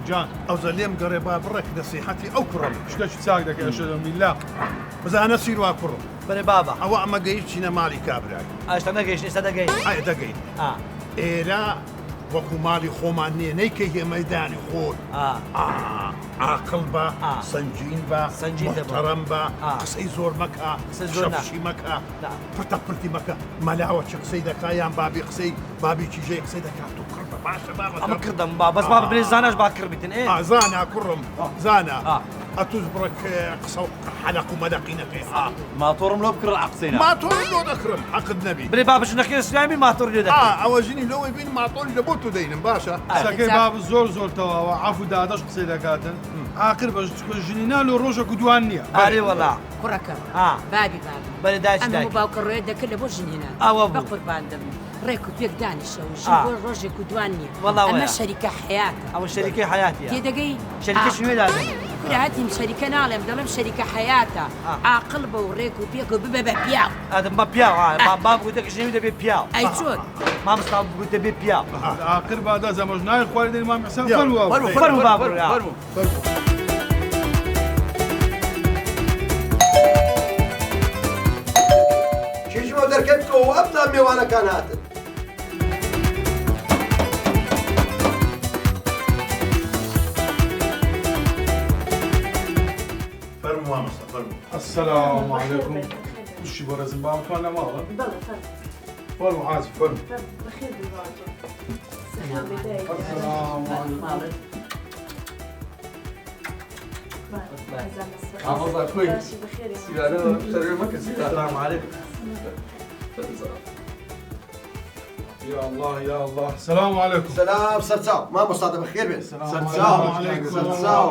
جان ئەوزە لێم گەڕێ با بڕێک نەسیحەتی ئەو کوڕم شتێکی چاک دەکەی ئەشهەدو میللا بزانە سیر وا کوڕم بەرێ بابا ئەوە ئەمە گەیشت چینە ماڵی کابرای ئاشتا نەگەیشت ئێستا دەگەیت ئایا دەگەین ئێرە وەکو ماڵی خۆمان نییە نەیکە هێ مەدانی خۆت عاقڵ بە سنجین بە محتەرەم بە قسەی زۆر مەکە شەفشی مەکە پرتە پرتی مەکە مەلاوە چ قسەی دەکا یان بابی قسەی بابی چیژەی قسەی دەکات و کڕ بە باشە بابە ئەمە کردم با بەس بابا برێ زاناش با کڕ بیتن زانا کوڕم زانا ئەتوش بڕێک قسە و حەلەق و مەدەقینەکەی ماتۆڕم لۆ بکڕ عقسەینا ماتۆری لۆ دەکڕم حەقت نەبی برێ بابش نەکرێ سلامی ماتۆر لێ دەکەم ئەوە ژنی لەوەی بین ماتۆری لە بۆ تو دەینم باشە سەکەی باب زۆر تەواوە عەفو دادەش قسەی دەکاتن ئاخر بەش ژنینا لۆ ڕۆژە دوان نییە ئارێ وەڵا کوڕەکەم بابی بەرێ داچ ئەمە باوکە ڕێ دەکرد لە بۆ ژنینا ئەوە بە قوربان دەبم ڕێک و پێک دانیشەوە ژن بۆ ڕۆژێک و دوان نییە ئەمە شەریکە حەیاتە ئەوە شەریکەی حەیاتیە تێدەگەی شەریکەش نوێدا هاتیم شەریکە ناڵێم دەڵێم شەریکە حەیاتە عاقڵ بە و ڕێک و پێک و ببە بە پیاو ئادەم بە پیاو باب گوتەکەش نەوی دەبێ پیاو ئەی چۆن مامۆستا گوت دەبێ پیاو ئاخر بادا زەمەژنای خواردنی مام حسەن فەرموو بابڕ چیژمە دەرکەی بکەوە ئەبدا میێوانەکان هاتن فەرموو مامۆستا فەرموو السلام علیکم وشی بۆ ڕێزم باوکان لە ماڵە فەرموو حاجی فەرموو السلام علیکم السلام علیکم یا الله یا الله السلام علیکم سلام سەرچاو مامۆستا بەخێر بێت سەرچاو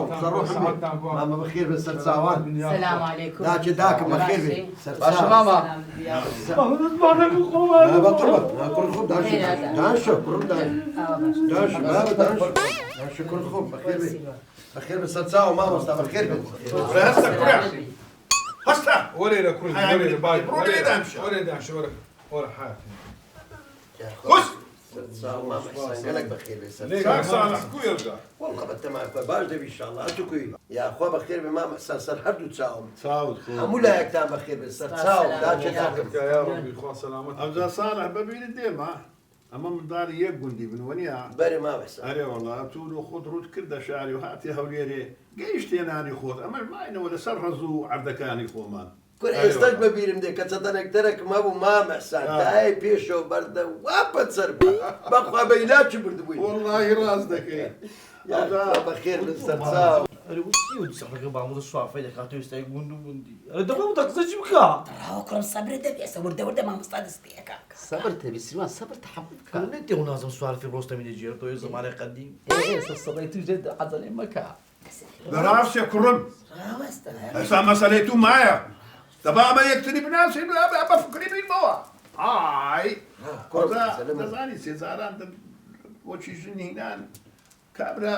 مامە بەخێر بێت سەرچاوان سلام علیکم داچێ داکەم بەخێر بێت باشە ماما کوڕ خۆب دانشە کوڕم دانشە کوڕ خۆب بەخێر بێت بەخێر بێت سەرچاو مامۆستا بەخێر بێت هەستە کوڕە هەستە وەرێرە کوڕی وەرێرە بای وەرە حاتم خۆش سەرچاو مامەحسان گەلێک بەخێر بێت چاک ساڵح کوێرگا والله بەتەمام باش دەبی ئینشاءالله هەتووکوی یاخوا بەخێر بێ مامەحسان سەر هەردوو چاوم چاوت هەموو لایەکتان بەخێر بێت سەرچاو داچێ داکەم یا ربی خوا سلامت ئەمجا ساڵح ببینت دێمە ئەمە منداڵی یەک گوندی بنوەنیە بەرێ مامەحسان ئەرێ وەڵا تو و خۆت ڕوت کردە شاری و هاتی هەولێرێ گەیشتێ نانی خۆت ئەمەش ماینەوە لەسەر ڕەز و عەردەکانی خۆمان کورە ئێستاش بەبیرم دێ کە چەندەنێکتەرێکم هەبوو مامەحسان تای پێشەوە بەردە وا بەسەر بەخوا بە ئیلاچی بردبووی وەڵڵاهی ڕاست دەکەی بەخێر بێت سەرچاو سەفەکە بامۆ سوافەی دەکات و ئێستا گوند و گوندی دەبڵ تا قسەچی بکە ڕاوە کوڕم سەبرە دەبێسە وردە مامۆستا دەست پێەکە سەبر تەبی سیروان سەبر تحمل بکە نێت تێ نازم سوالفی ڕۆستەمی دەجێر تۆ زمانەی قەدیم سەڵی توژێت عەجەلەی مەکە بەڕاستە کوڕم ڕاوەستە ئەستا مەسەلەی تو مایە دەبا ئەمە یەکتری بناسین بە فکری بینمەوە ئای دەزانی سێزاران بۆچی ژنینان کابرا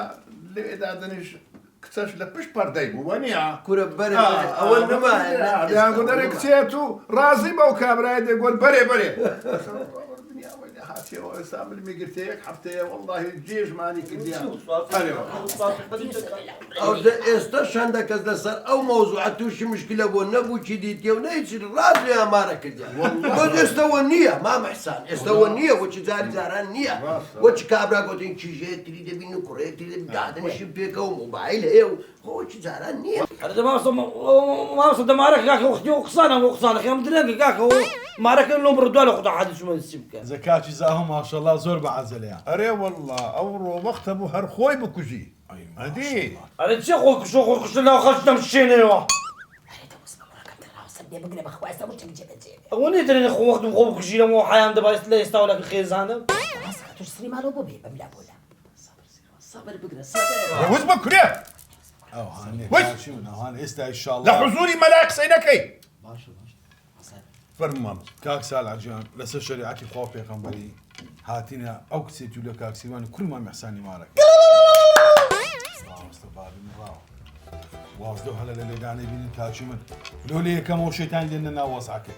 لێدا دەنیش کچەش لە پشت پەردەی بوو وەنیە کورە بەرێ ئەوە نەمایە کچێت و ڕازی بەو کابرای دەگوت بەرێ هاتیەوە ئێستا میگرتە یەک هەفتەیە وەڵڵاهی جێژمانی کردیان ئێستا شەندە کەس لەسەر ئەو مەوزوعە تووشی مشکلە بۆ نەبوو چی دیتێ و نەیچی ڕازی ئامارە کردیان ئێستاوە نییە مامەحسان ئێستاەوە نییە بۆچی جاری جاران نییە بۆچی کابرا گوتین کیژێتری دەبین و کوڕێتی دادنشی پێکەوە مۆبایل هەیە و خۆچی جاران نییە مامۆستا دەمارەکە کاکە وەختی و قسانە بۆ قسانە خێم درەنگە کاکەەوە مارەکە لۆ بڕدووە لە خوددا حەدیثمە چی بکە زەکاتی زاهۆ ماشەڵڵا زۆر بەعەجەلەیە ئەرێ وەڵڵا ئەوڕۆ وەختە بوو هەر خۆی بکوژی ئەدی ئەرێ چێ خۆ کشۆ خۆ کشتە لاو خەش دەمشێنەوە بگرە بەخواستا بۆ چەند جێبەجێ ئەوە نێدرێنێ خۆ وەختم خۆ بکوژیرەوە حیام دەبایست لە ئێستاوەلەکە خێزانە توش سری ماڵەوە بۆ بێ بەملا بۆلا سەبر بگرە وز بکرێ ئێستا ئینشاءڵڵا لە حوزوری مەلای قسەی نەکەی باشە فەرمووام کاک ساڵحجیان لەسەر شەریعەتی خوا پێغەمبەری هاتینە ئەو کچێتی و لە کاکسیوانی کوڕمان مەحسانی مارەکە واز دو هەلە لە لێدانەی بینین کاچی من لۆ لە یەکەمەوە شەیتانی لێنە ناو وەسعەکە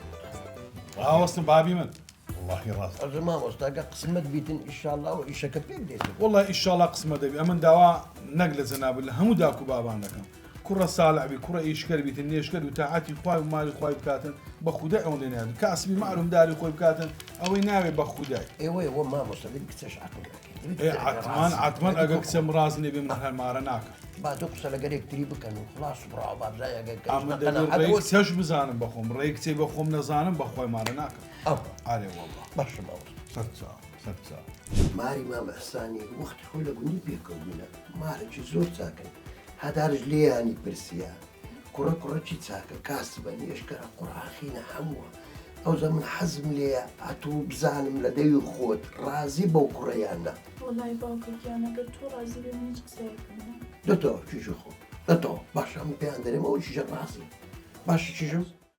ڕاوەستم بابی من والله راست ئەژە مامۆستاگە قسمت بیتن ئیشاءالله و ئیشەکە پێک دێتن والله ئیشاڵا قسمە دەبی ئەمن داوا نەک لە جەنابەت لە هەموو داکو بابان دەکەم کوڕە ساڵح بی کوڕە ئیشکەر بیتن نێشکەر و تاعاتی خوای و مالی خوای بکاتن بە خودای ئەوەن لێنیان کاسبی معلومداری خۆی بکاتن ئەوەی ناوێ بە خودای ئێوەی وە مامۆستا دەبی کچەش عتمان ئەگەر کچە ڕاز نێبێ من هەرمارە ناکەم با دوو قسە لەگەر یەکتری بکەن و خلاص بڕاو ڕێک چەش بزانم بەخۆم ڕێک کچەی بە خۆم نەزانم بە خۆی مارە ناکەم ئارێ وەڵڵا باشە ماوەست سەرچا ماری مامە ئەسانی وەختی خۆی لە گوندی پێکەوتبوونە مارەی زۆر چاکن هەدارش لێیانی پرسیە کوڕەکی چاکە کاس بە نێشکەرە قوڕاخینە هەمووە ئەوزە من حەزم لێە ئەتوو بزانم لە دەوی خۆت ڕازی بەو کوڕەیانە وڵای باوکەگیانەگە تۆ ڕازی بێ من هیچ قسەیەکم دەتەوە چیژە خۆ دەتەوە باشە من پێیان دەرێمەوە چیژە ڕازی باشە چیژم